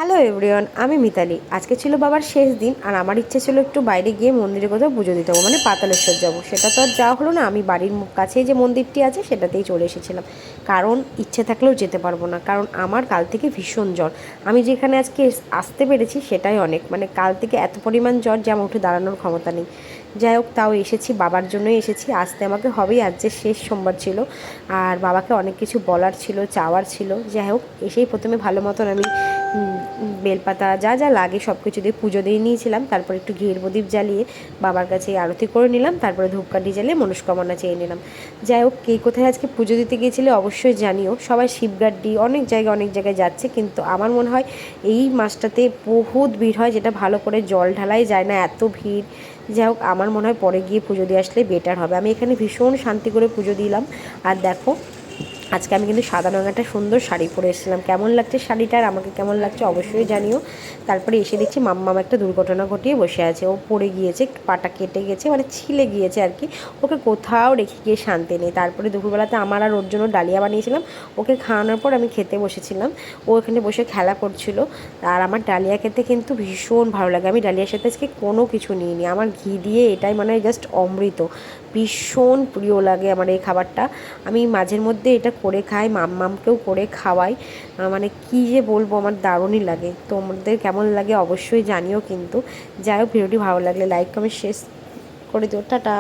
Hello everyone, আমি মিতালি। আজকে ছিল বাবার শেষ দিন, আর আমার ইচ্ছে ছিল একটু বাইরে গিয়ে মন্দিরে কোথাও পুজো দিতে হবে, মানে পাতালেশ্বর যাবো। সেটা তো আর যাওয়া হলো না। আমি বাড়ির কাছেই যে মন্দিরটি আছে সেটাতেই চলে এসেছিলাম, কারণ ইচ্ছে থাকলেও যেতে পারবো না, কারণ আমার কাল থেকে ভীষণ জ্বর। আমি যেখানে আজকে আসতে পেরেছি সেটাই অনেক, মানে কাল থেকে এত পরিমাণ জ্বর যে আমার উঠে দাঁড়ানোর ক্ষমতা নেই। যাই হোক, তাও এসেছি, বাবার জন্যই এসেছি। আসতে আমাকে হবেই, আজ যে শেষ সোমবার ছিল, আর বাবাকে অনেক কিছু বলার ছিল, চাওয়ার ছিল। যাই হোক, এসেই প্রথমে ভালো মতন আমি বেলপাতা যা যা লাগে সব কিছু দিয়ে পুজো দিয়ে নিয়েছিলাম। তারপর একটু ঘিয়ের প্রদীপ জ্বালিয়ে বাবার কাছে আরতি করে নিলাম। তারপরে ধূপকাঠি জ্বালিয়ে মনস্কামনা চেয়ে নিলাম। যাই হোক, কে কোথায় আজকে পুজো দিতে গিয়েছিলে অবশ্যই জানিও। সবাই শিবগাড্ডি অনেক জায়গায় যাচ্ছে, কিন্তু আমার মনে হয় এই মাসটাতে বহুত ভিড় হয়, যেটা ভালো করে জল ঢালাই যায় না, এত ভিড়। যাই হোক, আমার মনে হয় পরে গিয়ে পুজো দিয়ে আসলে বেটার হবে। আমি এখানে ভীষণ শান্তি করে পুজো দিলাম। আর দেখো, আজকে আমি কিন্তু সাদা রঙের একটা সুন্দর শাড়ি পরে এসেছিলাম। কেমন লাগছে শাড়িটার, আমাকে কেমন লাগছে অবশ্যই জানিও। তারপরে এসে দেখছি মাম্মাম একটা দুর্ঘটনা ঘটিয়ে বসে আছে। ও পড়ে গিয়েছে, পাটা কেটে গেছে, মানে ছিলে গিয়েছে আর কি। ওকে কোথাও রেখে গিয়ে শান্তি নেই। তারপরে দুপুরবেলাতে আমার আর ওর জন্য ডালিয়া বানিয়েছিলাম। ওকে খাওয়ানোর পর আমি খেতে বসেছিলাম। ও এখানে বসে খেলা করছিল। আর আমার ডালিয়া খেতে কিন্তু ভীষণ ভালো লাগে। আমি ডালিয়ার সাথে আজকে কোনো কিছু নিইনি, আমার ঘি দিয়ে এটাই মানে জাস্ট অমৃত। ভীষণ প্রিয় লাগে আমার এই খাবারটা। আমি মাঝের মধ্যে এটা করে খাই, মাম্মামকেও করে খাওয়াই। মানে কী যে বলবো, আমার দারুণই লাগে। তোমাদের কেমন লাগে অবশ্যই জানিও কিন্তু। যাই হোক, ভিডিওটি ভালো লাগলে লাইক কমেন্ট শেয়ার করে দিও। টাটা।